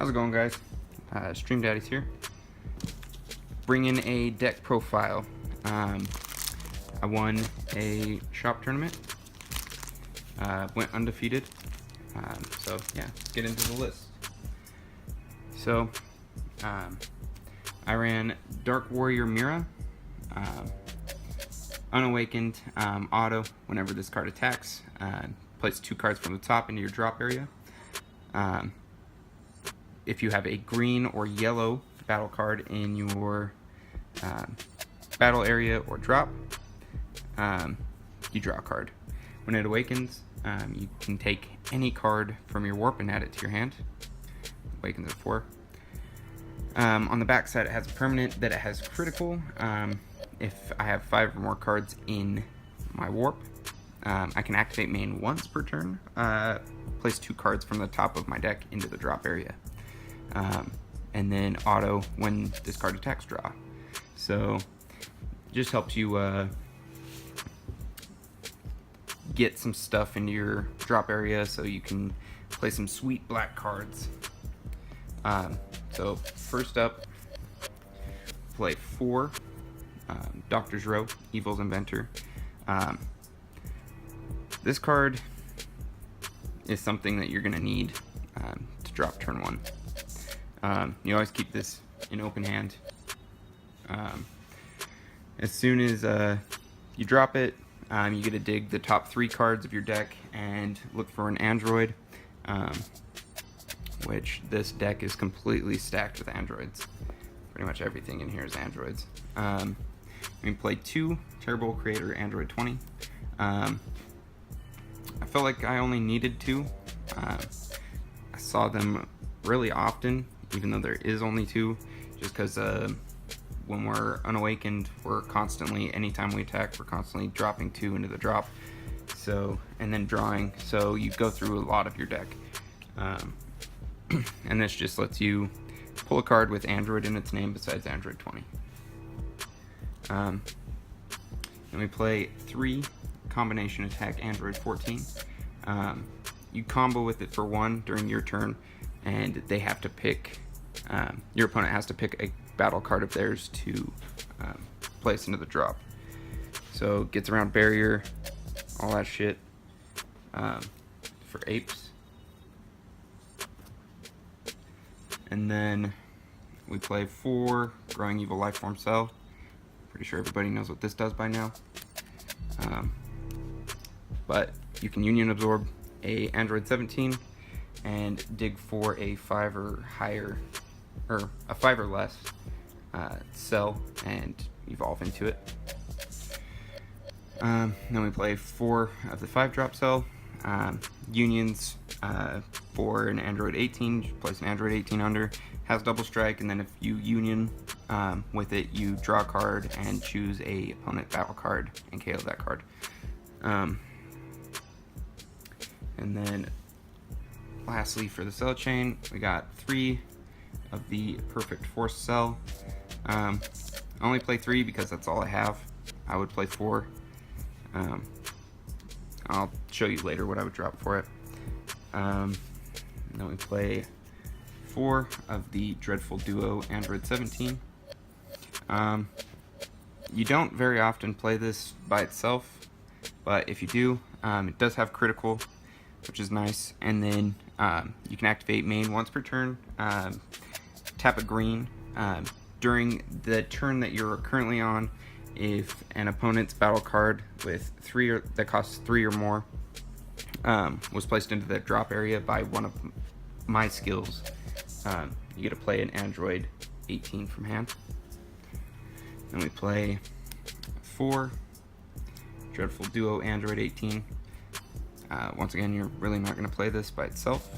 How's it going, guys? Stream Daddies here. Bring in a deck profile. I won a shop tournament. Went undefeated. So yeah, let's get into the list. So I ran Dark Warrior Mira. Unawakened, auto. Whenever this card attacks, place 2 cards from the top into your drop area. If you have a green or yellow battle card in your battle area or drop, you draw a card. When it awakens, you can take any card from your warp and add it to your hand. Awakens at 4. On the back side, it has a permanent that it has critical. If I have 5 or more cards in my warp, I can activate main once per turn. Place 2 cards from the top of my deck into the drop area. And then auto when this card attacks, draw. So just helps you get some stuff into your drop area so you can play some sweet black cards. So first up, play 4 Doctor's Row, Evil's Inventor. This card is something that you're gonna need to drop turn 1. You always keep this in open hand. As soon as you drop it, you get to dig the top 3 cards of your deck and look for an android, which this deck is completely stacked with androids. Pretty much everything in here is androids. We play 2 Terrible Creator Android 20. I felt like I only needed 2. I saw them really often, even though there is only 2, just because when we're unawakened, we're constantly, anytime we attack, we're constantly dropping 2 into the drop, so, and then drawing, so you go through a lot of your deck. And this just lets you pull a card with Android in its name besides Android 20. Then we play 3 combination attack Android 14. You combo with it for 1 during your turn, and they have to pick, your opponent has to pick a battle card of theirs to place into the drop. So gets around barrier, all that shit, for apes. And then we play 4 Growing Evil Lifeform Cell. Pretty sure everybody knows what this does by now. But you can Union Absorb a Android 17 and dig for a 5 or higher, or a 5 or less cell and evolve into it. Then we play 4 of the 5-drop cell. Unions for an Android 18, place an Android 18 under, has double strike, and then if you union with it, you draw a card and choose a opponent battle card and KO that card. And then lastly, for the cell chain, we got 3 of the Perfect Force cell. I only play 3 because that's all I have. I would play 4. I'll show you later what I would drop for it. And then we play 4 of the Dreadful Duo Android 17. You don't very often play this by itself, but if you do, it does have critical, which is nice. And then you can activate main once per turn, tap a green. During the turn that you're currently on, if an opponent's battle card with 3 or that costs 3 or more was placed into the drop area by one of my skills, you get to play an Android 18 from hand. Then we play 4 Dreadful Duo Android 18. Once again, you're really not going to play this by itself.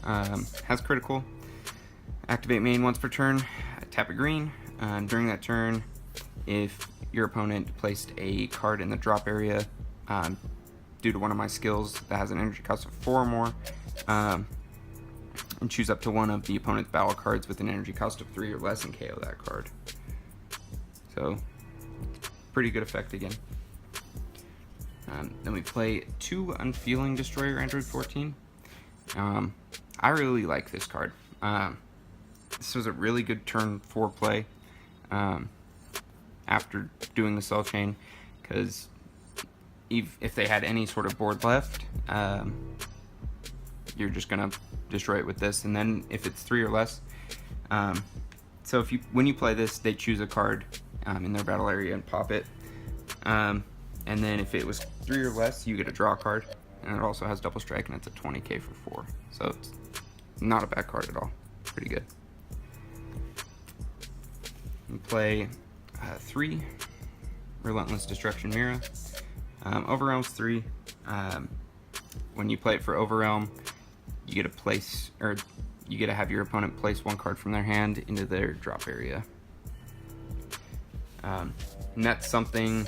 Has critical. Activate main once per turn. Tap a green. During that turn, if your opponent placed a card in the drop area due to one of my skills that has an energy cost of 4 or more, and choose up to one of the opponent's battle cards with an energy cost of 3 or less and KO that card. So, pretty good effect again. Then we play 2 Unfeeling Destroyer Android 14. I really like this card. This was a really good turn 4 play after doing the Cell Chain, because if they had any sort of board left, you're just gonna destroy it with this. And then if it's 3 or less, so when you play this, they choose a card in their battle area and pop it. And then if it was 3 or less, you get a draw card, and it also has double strike, and it's a 20k for 4. So it's not a bad card at all. Pretty good. You play 3 Relentless Destruction Mira. Overwhelm's 3. When you play it for Overwhelm, you get to have your opponent place 1 card from their hand into their drop area. And that's something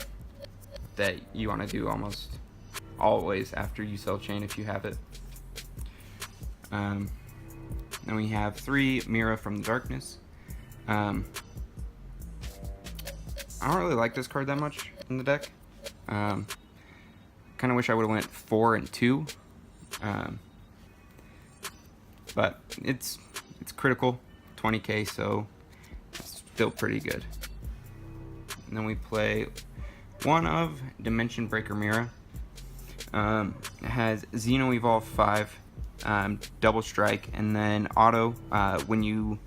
that you want to do almost always after you Cell Chain if you have it. Then we have 3 Mira from the Darkness. I don't really like this card that much in the deck. Kind of wish I would have went 4 and 2. But it's critical, 20k, so it's still pretty good. And then we play 1 of Dimension Breaker Mira. It has Xeno Evolve 5, double strike, and then auto. When you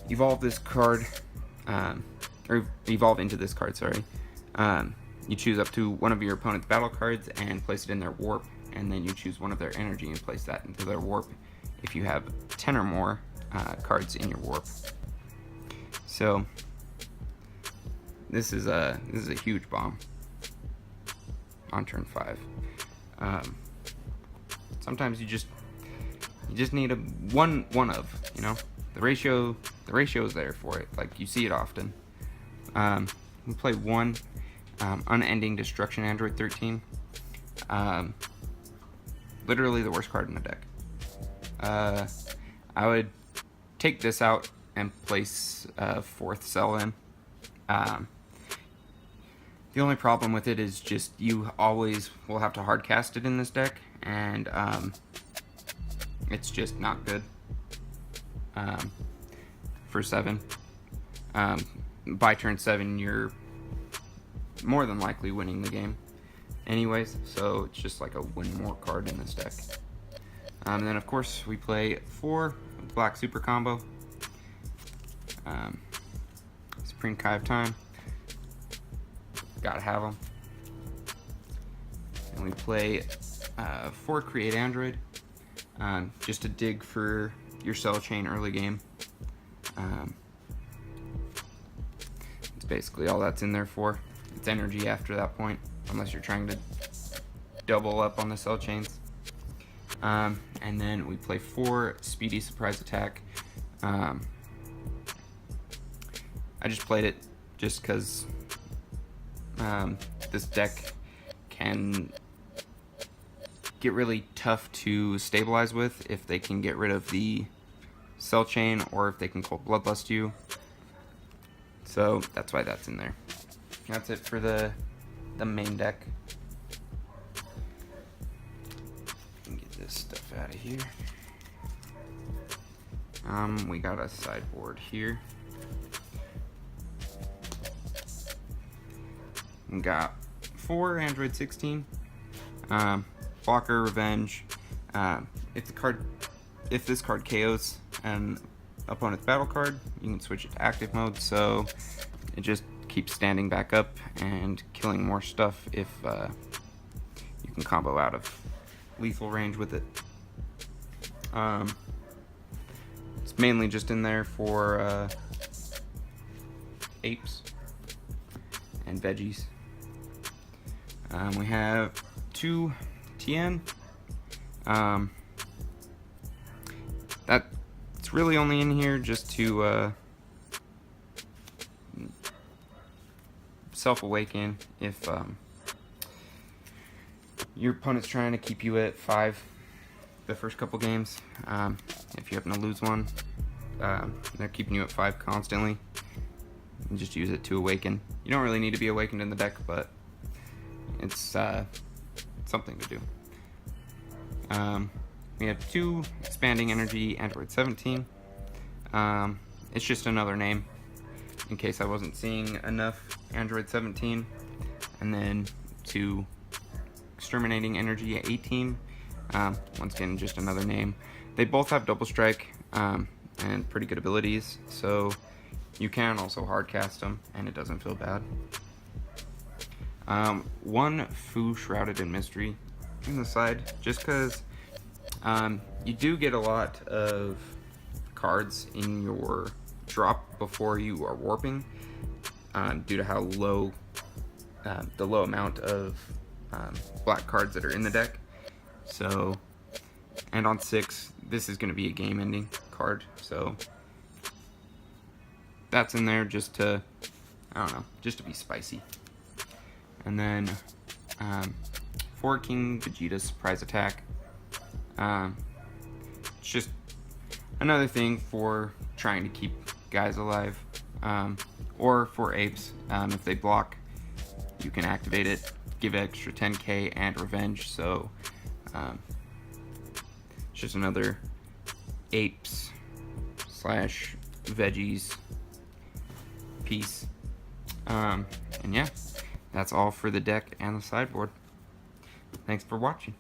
evolve this card, or evolve into this card, sorry, you choose up to 1 of your opponent's battle cards and place it in their warp, and then you choose 1 of their energy and place that into their warp if you have 10 or more cards in your warp. So this is a huge bomb on turn 5. Sometimes you just need a one of, you know, the ratio is there for it. Like, you see it often. We play 1 Unending Destruction Android 13. Literally the worst card in the deck. I would take this out and place 4th Cell in. The only problem with it is just you always will have to hard cast it in this deck, and it's just not good for 7. By turn 7, you're more than likely winning the game anyways, so it's just like a win more card in this deck. And then of course we play 4 Black Super Combo. Supreme Kai of Time. Gotta have them. And we play 4 Create Android, just to dig for your Cell Chain early game. It's basically all that's in there for. It's energy after that point, unless you're trying to double up on the Cell Chains. And then we play 4 Speedy Surprise Attack. I just played it just because this deck can get really tough to stabilize with if they can get rid of the Cell Chain, or if they can Cold Bloodlust you. So that's why that's in there. That's it for the main deck. Get this stuff out of here. We got a sideboard here. We got 4 Android 16. Blocker, Revenge. If this card KOs an opponent's battle card, you can switch it to active mode, so it just keeps standing back up and killing more stuff if you can combo out of lethal range with it. It's mainly just in there for apes and veggies. We have 2 TN. That's really only in here just to self-awaken if your opponent's trying to keep you at 5 the first couple games. If you happen to lose one, they're keeping you at 5 constantly. You just use it to awaken. You don't really need to be awakened in the deck, but it's something to do. We have 2 Expanding Energy Android 17. it's just another name in case I wasn't seeing enough Android 17. And then to Exterminating Energy at 18, once again, just another name. They both have double strike and pretty good abilities, so you can also hard cast them and it doesn't feel bad. One Fu Shrouded in Mystery in the side, just because you do get a lot of cards in your drop before you are warping, due to how low the low amount of black cards that are in the deck. So, and on 6, this is going to be a game-ending card, so that's in there just to, I don't know, just to be spicy. And then 4 King Vegeta's Surprise Attack. It's just another thing for trying to keep guys alive, or for apes. If they block, you can activate it, give extra 10k and revenge. So it's just another apes slash veggies piece. And yeah, that's all for the deck and the sideboard. Thanks for watching.